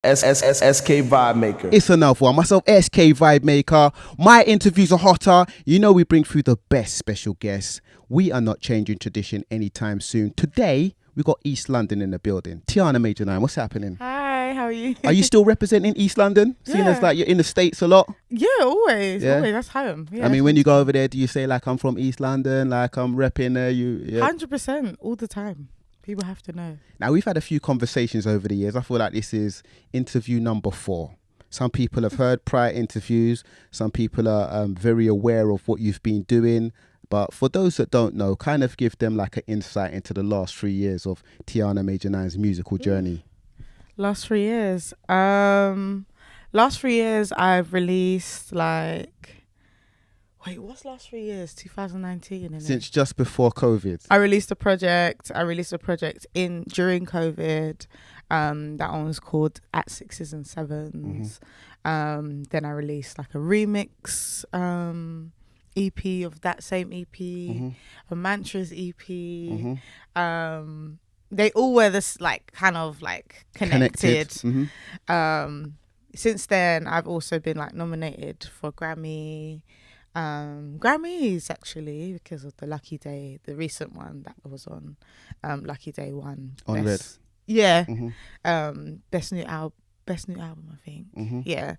SK Vibemaker. It's another one. Myself, SK Vibemaker. My interviews are hotter. You know we bring through the best special guests. We are not changing tradition anytime soon. Today, we got East London in the building. TIANA Major9, what's happening? Hi, how are you? Are you still representing East London? Seeing as like you're in the States a lot? Yeah, always. Yeah? Always, that's home. Yeah, I mean, when you go over there, do you say like I'm from East London, like I'm repping there? 100% all the time. People have to know. Now, we've had a few conversations over the years. I feel like this is interview number 4. Some people have heard prior interviews. Some people are very aware of what you've been doing. But for those that don't know, kind of give them like an insight into the last 3 years of TIANA Major9's musical journey. Last 3 years. Last 3 years, I've released like... Wait, what's last 3 years? 2019, isn't it? Since just before COVID. I released a project during COVID. That one was called At Sixes and Sevens. Then I released like a remix EP of that same EP, a Mantras EP. They all were this like kind of like connected. Since then, I've also been like nominated for Grammys actually, because of the Lucky Day, the recent one that was on Lucky Day won on Red. Yeah. Best new album, I think. Yeah,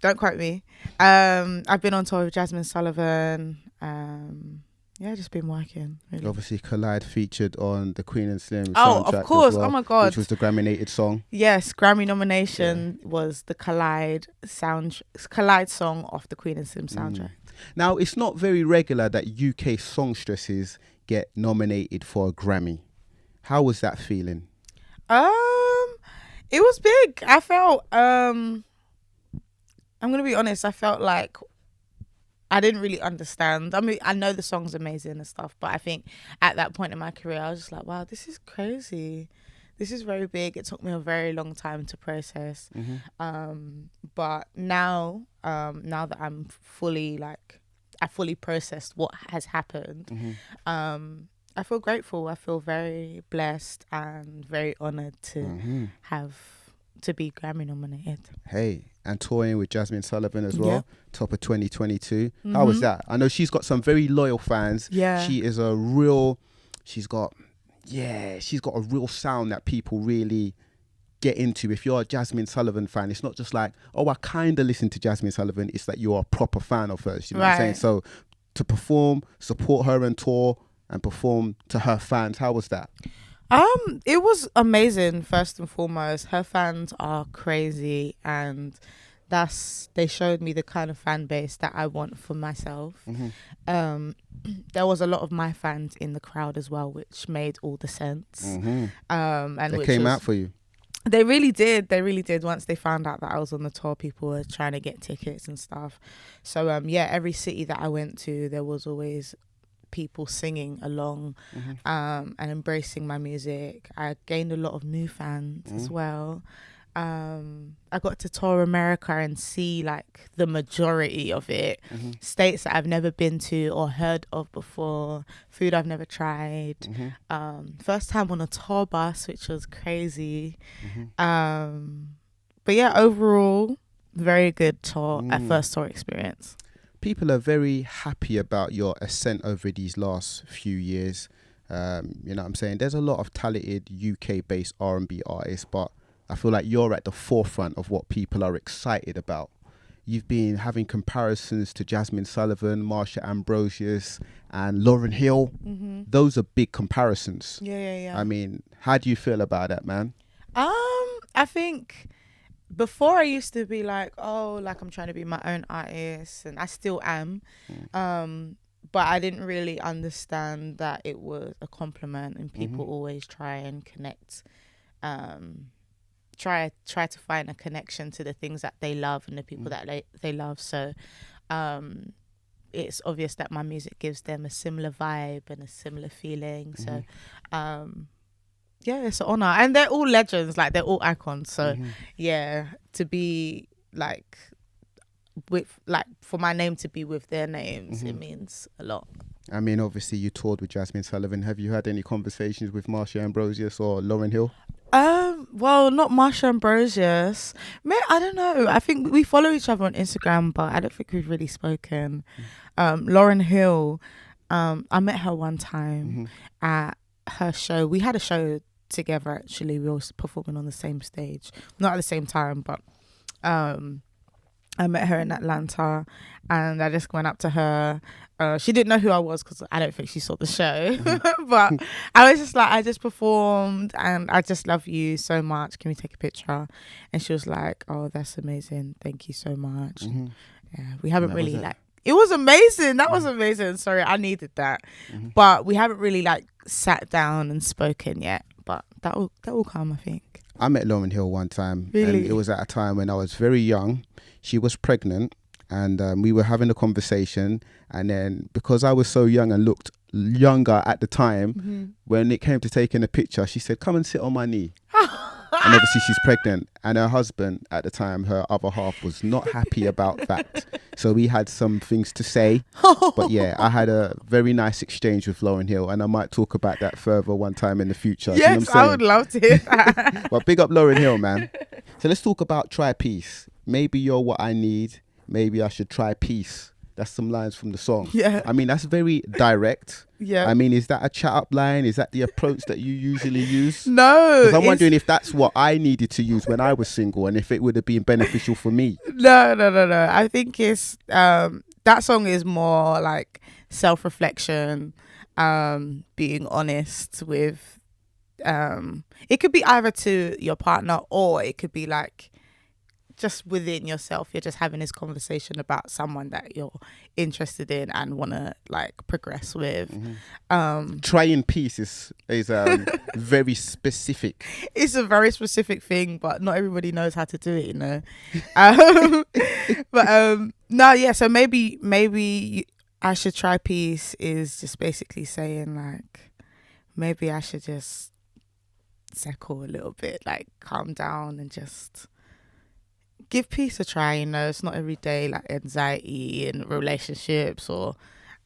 don't quote me. I've been on tour with Jazmine Sullivan. Yeah, just been working really. Obviously Collide featured on the Queen and Slim soundtrack. Oh, of course. Well, oh my god, which was the Grammy-nominated song. Yes, Grammy nomination was the Collide song off the Queen and Slim soundtrack. Now, it's not very regular that UK songstresses get nominated for a Grammy. How was that feeling? It was big. I felt I'm gonna be honest, I felt like I didn't really understand. I mean, I know the song's amazing and stuff, but I think at that point in my career, I was just like, wow, this is crazy. This is very big. It took me a very long time to process. But now that I'm fully I fully processed what has happened, I feel grateful. I feel very blessed and very honored to to be Grammy nominated. Hey, and touring with Jazmine Sullivan as well, top of 2022. How was that? I know she's got some very loyal fans. Yeah. She's got a real sound that people really get into. If you're a Jazmine Sullivan fan, it's not just like, oh, I kind of listen to Jazmine Sullivan. It's that you're a proper fan of hers. You know what I'm saying? So to perform, support her and tour and perform to her fans, how was that? It was amazing. First and foremost, her fans are crazy, and they showed me the kind of fan base that I want for myself. There was a lot of my fans in the crowd as well, which made all the sense. And they came out for you. They really did. They really did. Once they found out that I was on the tour, people were trying to get tickets and stuff. So every city that I went to, there was always people singing along and embracing my music. I gained a lot of new fans as well. I got to tour America and see like the majority of it. States that I've never been to or heard of before, food I've never tried. First time on a tour bus, which was crazy. But yeah, overall, very good tour, first tour experience. People are very happy about your ascent over these last few years. You know what I'm saying? There's a lot of talented UK-based R&B artists, but I feel like you're at the forefront of what people are excited about. You've been having comparisons to Jazmine Sullivan, Marsha Ambrosius, and Lauryn Hill. Those are big comparisons. Yeah. I mean, how do you feel about that, man? I think before I used to be like, oh, like I'm trying to be my own artist, and I still am. But I didn't really understand that it was a compliment, and people always try and connect, try to find a connection to the things that they love and the people that they love. So it's obvious that my music gives them a similar vibe and a similar feeling. So yeah, it's an honor, and they're all legends, like they're all icons. So yeah, to be like for my name to be with their names, it means a lot. I mean, obviously you toured with Jazmine Sullivan. Have you had any conversations with Marsha Ambrosius or Lauryn Hill? Well, not Marsha Ambrosius. I don't know. I think we follow each other on Instagram, but I don't think we've really spoken. Lauryn Hill, I met her one time at her show. We had a show together, actually. We were performing on the same stage. Not at the same time, but I met her in Atlanta, and I just went up to her. She didn't know who I was because I don't think she saw the show. But I was just like, I just performed and I just love you so much. Can we take a picture? And she was like, oh, that's amazing. Thank you so much. Yeah, we haven't really like, it was amazing. That was amazing. Sorry, I needed that. But we haven't really like sat down and spoken yet. But that will come, I think. I met Lauryn Hill one time. Really? And it was at a time when I was very young. She was pregnant. And we were having a conversation, and then because I was so young and looked younger at the time, when it came to taking a picture, she said, come and sit on my knee. And obviously she's pregnant, and her husband at the time, her other half, was not happy about that. So we had some things to say. But yeah, I had a very nice exchange with Lauryn Hill, and I might talk about that further one time in the future. Yes, you know what I'm saying? I would love to hear that. Well, big up Lauryn Hill, man. So let's talk about Try Peace. Maybe you're what I need. Maybe I should try peace. That's some lines from the song. Yeah. I mean, that's very direct. Yeah. I mean, is that a chat up line? Is that the approach that you usually use? No. Because I'm wondering if that's what I needed to use when I was single, and if it would have been beneficial for me. No. I think it's that song is more like self-reflection, being honest with it could be either to your partner, or it could be like just within yourself. You're just having this conversation about someone that you're interested in and want to like progress with. Trying peace is very specific. It's a very specific thing, but not everybody knows how to do it, you know. No, yeah, so maybe I should try peace is just basically saying like, maybe I should just settle a little bit, like calm down and just give peace a try. You know, it's not every day like anxiety in relationships, or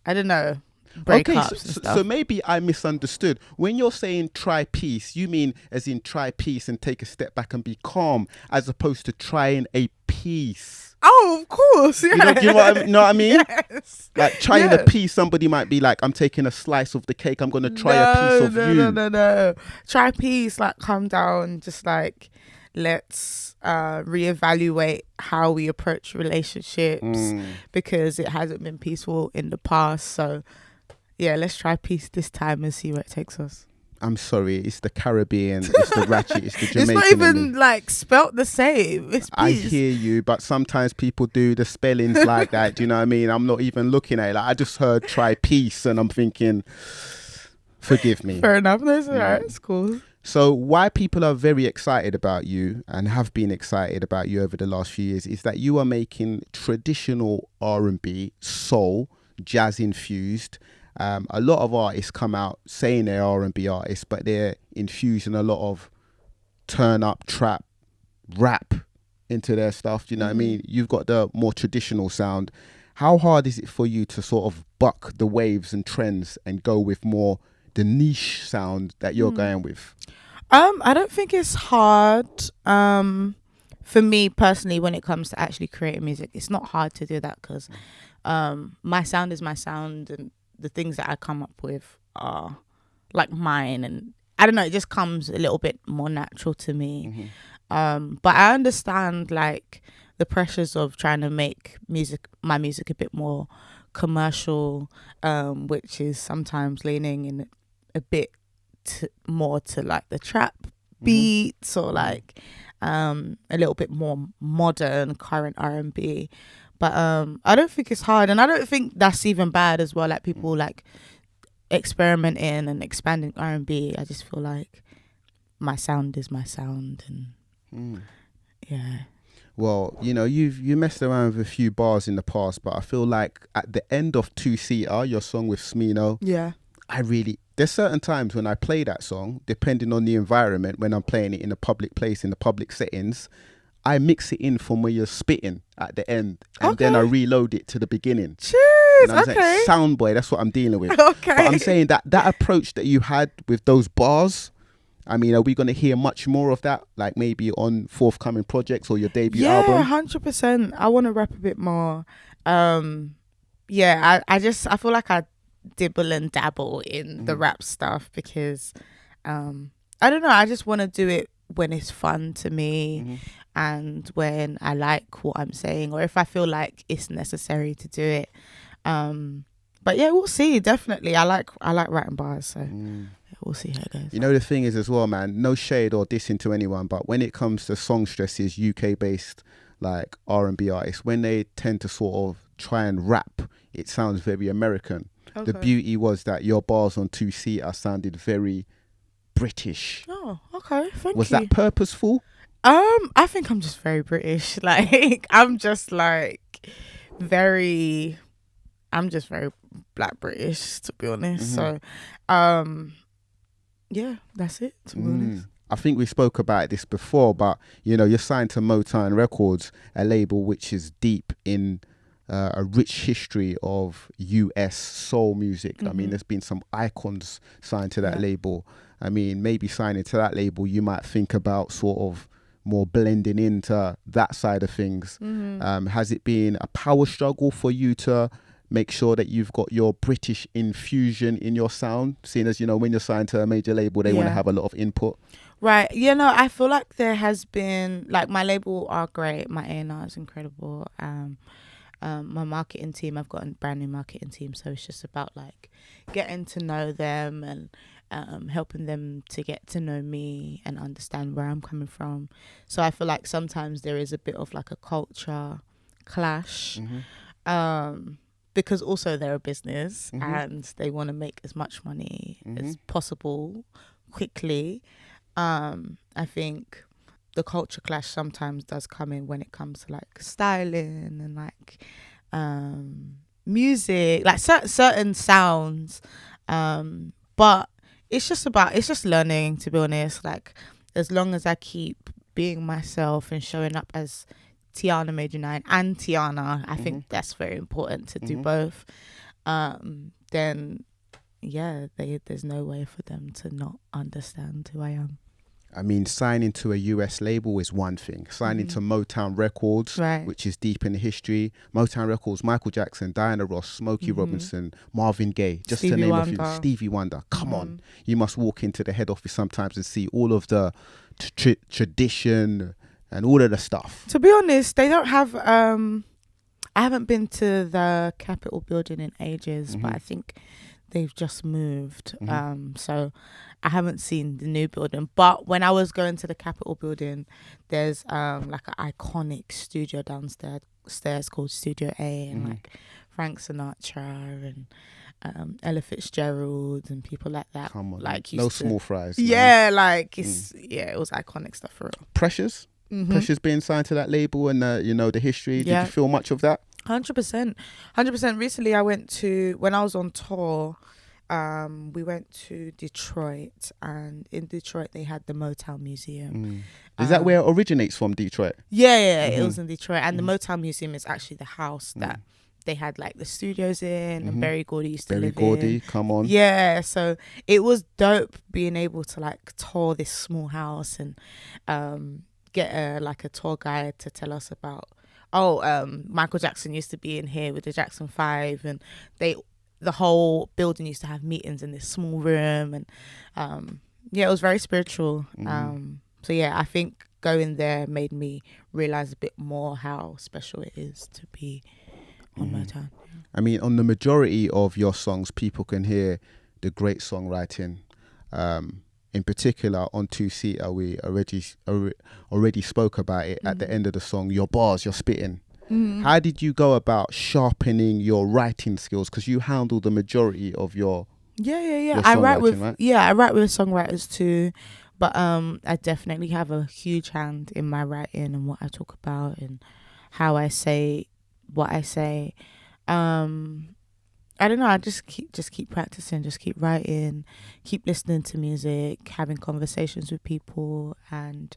I don't know, breakups and stuff. So maybe I misunderstood. When you're saying try peace, you mean as in try peace and take a step back and be calm, as opposed to trying a peace. Oh, of course, yeah. You know what I mean? Yes. Like trying a piece, somebody might be like, I'm taking a slice of the cake, I'm going to try a piece of you. No. Try peace, like calm down, just like let's reevaluate how we approach relationships because it hasn't been peaceful in the past. So yeah, let's try peace this time and see where it takes us. I'm sorry, it's the Caribbean, it's the ratchet, it's the Jamaican. It's not even like spelt the same. It's peace. I hear you, but sometimes people do the spellings like that. Do you know what I mean? I'm not even looking at it. Like, I just heard try peace and I'm thinking, forgive me. Fair enough. That's all right. It's cool. So why people are very excited about you and have been excited about you over the last few years is that you are making traditional R&B, soul, jazz infused. A lot of artists come out saying they're R&B artists, but they're infusing a lot of turn up, trap, rap into their stuff. Do you know what I mean? You've got the more traditional sound. How hard is it for you to sort of buck the waves and trends and go with more the niche sound that you're going with? I don't think it's hard. For me personally, when it comes to actually creating music, it's not hard to do that because my sound is my sound, and the things that I come up with are like mine, and I don't know, it just comes a little bit more natural to me. But I understand like the pressures of trying to make my music a bit more commercial, which is sometimes leaning in a bit more to like the trap beats or like a little bit more modern current R&B. But I don't think it's hard, and I don't think that's even bad as well. Like people like experimenting and expanding R&B. I just feel like my sound is my sound, and yeah. Well, you know, you messed around with a few bars in the past, but I feel like at the end of Two Seater, your song with Smino, there's certain times when I play that song, depending on the environment, when I'm playing it in a public place, in the public settings, I mix it in from where you're spitting at the end, and then I reload it to the beginning. Cheers. You know Soundboy, that's what I'm dealing with. Okay. But I'm saying that approach that you had with those bars, I mean, are we going to hear much more of that, like maybe on forthcoming projects or your debut Yeah, album? 100%. I want to rap a bit more. Yeah, I feel like I dibble and dabble in the rap stuff because I don't know, I just want to do it when it's fun to me and when I like what I'm saying, or if I feel like it's necessary to do it. But yeah, we'll see. Definitely, I like writing bars, so we'll see how it goes. You know, the thing is as well, man, no shade or dissing to anyone, but when it comes to songstresses, UK based like R&B artists, when they tend to sort of try and rap, it sounds very American. Okay. The beauty was that your bars on 2-Seater sounded very British. Oh, okay. Thank you. Was that purposeful? I think I'm just very British. Like, I'm just very Black British, to be honest. So, yeah, that's it, to be honest. I think we spoke about this before, but you know, you're signed to Motown Records, a label which is deep in a rich history of US soul music. I mean, there's been some icons signed to that label. I mean, maybe signing to that label, you might think about sort of more blending into that side of things. Has it been a power struggle for you to make sure that you've got your British infusion in your sound, seeing as, you know, when you're signed to a major label, they want to have a lot of input? Right. You know, I feel like there has been, like, my label are great. My A&R is incredible. My marketing team, I've got a brand new marketing team, so it's just about like getting to know them and helping them to get to know me and understand where I'm coming from. So I feel like sometimes there is a bit of like a culture clash, because also they're a business and they want to make as much money as possible quickly. I think the culture clash sometimes does come in when it comes to like styling and like music, like certain sounds. But it's just learning, to be honest. Like, as long as I keep being myself and showing up as TIANA Major9 and TIANA, I think that's very important to do both. Then yeah, there's no way for them to not understand who I am. I mean, signing to a US label is one thing. Signing to Motown Records, which is deep in the history. Motown Records, Michael Jackson, Diana Ross, Smokey Robinson, Marvin Gaye, just Stevie to name Wonder. a few. Stevie Wonder. Come on. You must walk into the head office sometimes and see all of the tradition and all of the stuff. To be honest, they don't have... I haven't been to the Capitol building in ages, but I think they've just moved. So I haven't seen the new building. But when I was going to the Capitol building, there's like an iconic studio downstairs called Studio A, and like Frank Sinatra and Ella Fitzgerald and people like that. Come on, like no small fries. Yeah, like it's it was iconic stuff for real. Pressures being signed to that label, and you know, the history. Did you feel much of that? 100%. Recently, when I was on tour, we went to Detroit, and in Detroit they had the Motown Museum. Is that where it originates from, Detroit? Yeah, it was in Detroit, and the Motown Museum is actually the house that they had like the studios in, and Berry Gordy used to live in. Come on. Yeah, so it was dope being able to like tour this small house and get a tour guide to tell us about, Michael Jackson used to be in here with the Jackson 5, and the whole building used to have meetings in this small room, and it was very spiritual. So yeah, I think going there made me realize a bit more how special it is to be on Motown. I mean, on the majority of your songs, people can hear the great songwriting. In particular, on 2-Seater, we already spoke about it. At the end of the song, your bars, your spitting. How did you go about sharpening your writing skills? Because you handle the majority of your I write with songwriters too, but I definitely have a huge hand in my writing and what I talk about and how I say what I say. I don't know. I just keep practicing, just keep writing, keep listening to music, having conversations with people, and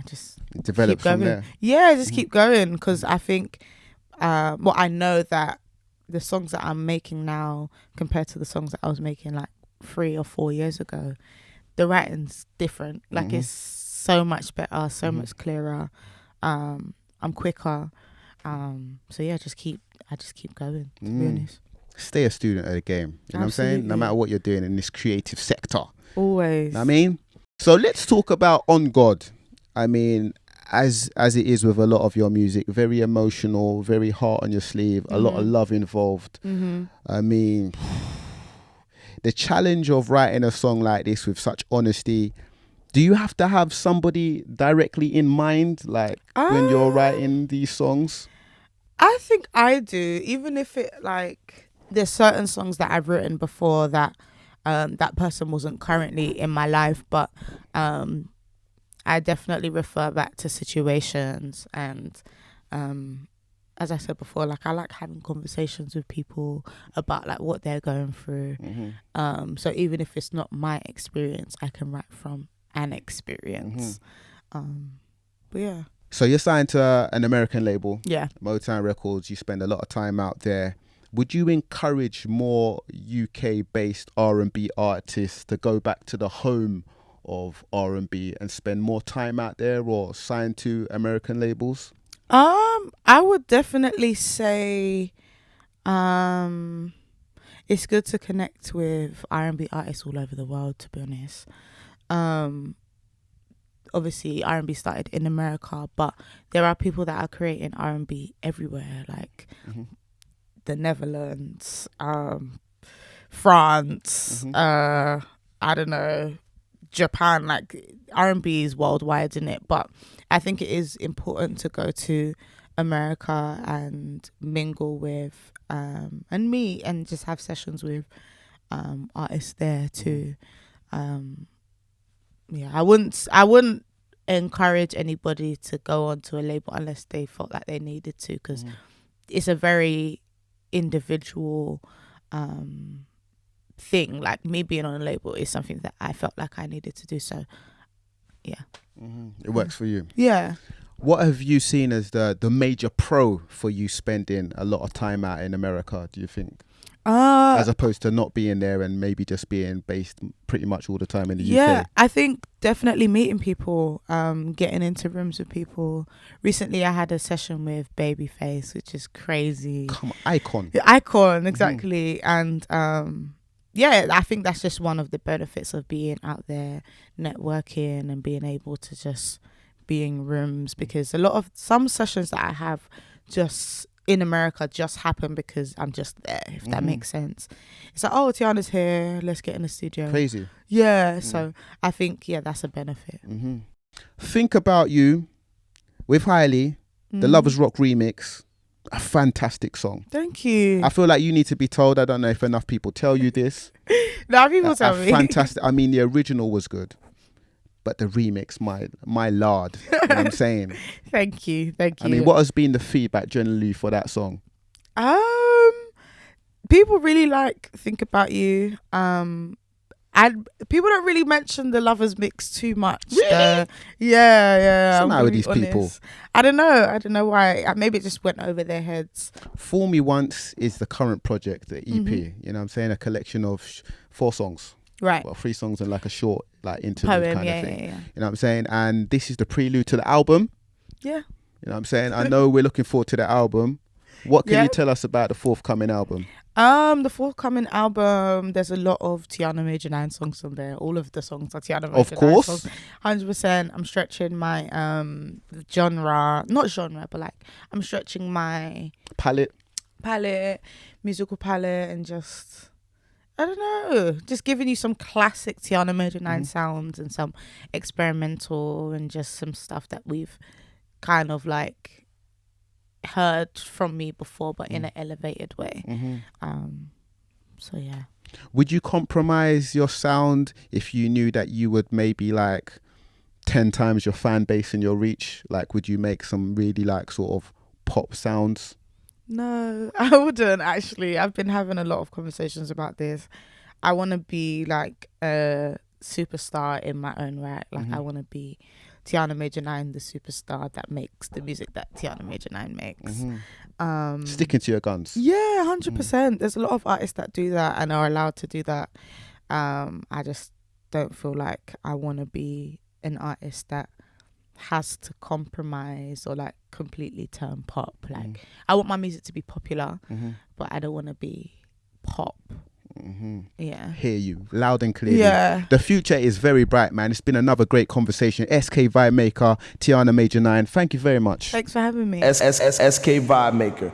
just develop keep going. from there. Yeah, just keep going, because I think, I know that the songs that I'm making now compared to the songs that I was making like 3 or 4 years ago, the writing's different. Like it's so much better, so much clearer. I'm quicker. So yeah, I just keep going, to be honest. Stay a student of the game. You know what I'm saying? No matter what you're doing in this creative sector. Always. You know what I mean? So let's talk about On God. I mean, as it is with a lot of your music, very emotional, very heart on your sleeve, a lot of love involved. I mean, the challenge of writing a song like this with such honesty, do you have to have somebody directly in mind, like when you're writing these songs? I think I do, even if it like there's certain songs that I've written before that that person wasn't currently in my life, but I definitely refer back to situations, and as I said before, like I like having conversations with people about like what they're going through. So even if it's not my experience, I can write from an experience. But yeah. So you're signed to an American label, Motown Records. You spend a lot of time out there. Would you encourage more UK-based R&B artists to go back to the home of R&B and spend more time out there, or sign to American labels? I would definitely say it's good to connect with R&B artists all over the world, to be honest. Obviously R&B started in America, but there are people that are creating R&B everywhere, like the Netherlands, France, I don't know, Japan. Like R&B is worldwide, isn't it? But I think it is important to go to America and mingle with and meet and just have sessions with artists there too. I wouldn't encourage anybody to go onto a label unless they felt like they needed to, because it's a very individual thing. Like me being on a label is something that I felt like I needed to do. So yeah, it works for you. Yeah. What have you seen as the major pro for you spending a lot of time out in America, do you think? As opposed to not being there and maybe just being based pretty much all the time in the UK? Yeah, I think definitely meeting people, getting into rooms with people. Recently, I had a session with Babyface, which is crazy. Come on, icon. Icon, exactly. And yeah, I think that's just one of the benefits of being out there, networking and being able to just be in rooms, because some sessions that I have just in America just happen because I'm just there, if that makes sense. It's like, oh, Tiana's here, let's get in the studio. Crazy. Yeah, so I think, that's a benefit. Think About You with Hailey, the Lovers Rock remix, a fantastic song. Thank you. I feel like you need to be told. I don't know if enough people tell you this. No, people tell me. Fantastic. I mean, the original was good, but the remix, my lord. You know what I'm saying? Thank you. I mean, what has been the feedback generally for that song? People really like Think About You. And people don't really mention the Lovers mix too much. Really? Yeah. So now with these people, I don't know why. Maybe it just went over their heads. Fool Me Once is the current project, the EP. You know what I'm saying? A collection of 4 songs. Right. Well, 3 songs and like a short interlude poem, kind of thing. Yeah. You know what I'm saying? And this is the prelude to the album. Yeah. You know what I'm saying? I know we're looking forward to the album. What can you tell us about the forthcoming album? The forthcoming album, there's a lot of TIANA Major9 songs on there. All of the songs are TIANA Major9 of course songs. 100%. I'm stretching my genre, not genre, but like I'm stretching my palette, musical palette, and just, I don't know, just giving you some classic TIANA Major9 sounds and some experimental and just some stuff that we've kind of like heard from me before, but in an elevated way. So yeah. Would you compromise your sound if you knew that you would maybe like 10 times your fan base and your reach? Like, would you make some really like sort of pop sounds? No, I wouldn't actually. I've been having a lot of conversations about this. I want to be like a superstar in my own right. Like I want to be TIANA Major9, the superstar that makes the music that TIANA Major9 makes. Sticking to your guns. Yeah, 100%. There's a lot of artists that do that and are allowed to do that. I just don't feel like I want to be an artist that has to compromise or like completely turn pop. Like I want my music to be popular, but I don't want to be pop. Yeah. Hear you loud and clear. Yeah. The future is very bright, man. It's been another great conversation. SK Vibemaker, TIANA Major9. Thank you very much. Thanks for having me. SK Vibemaker.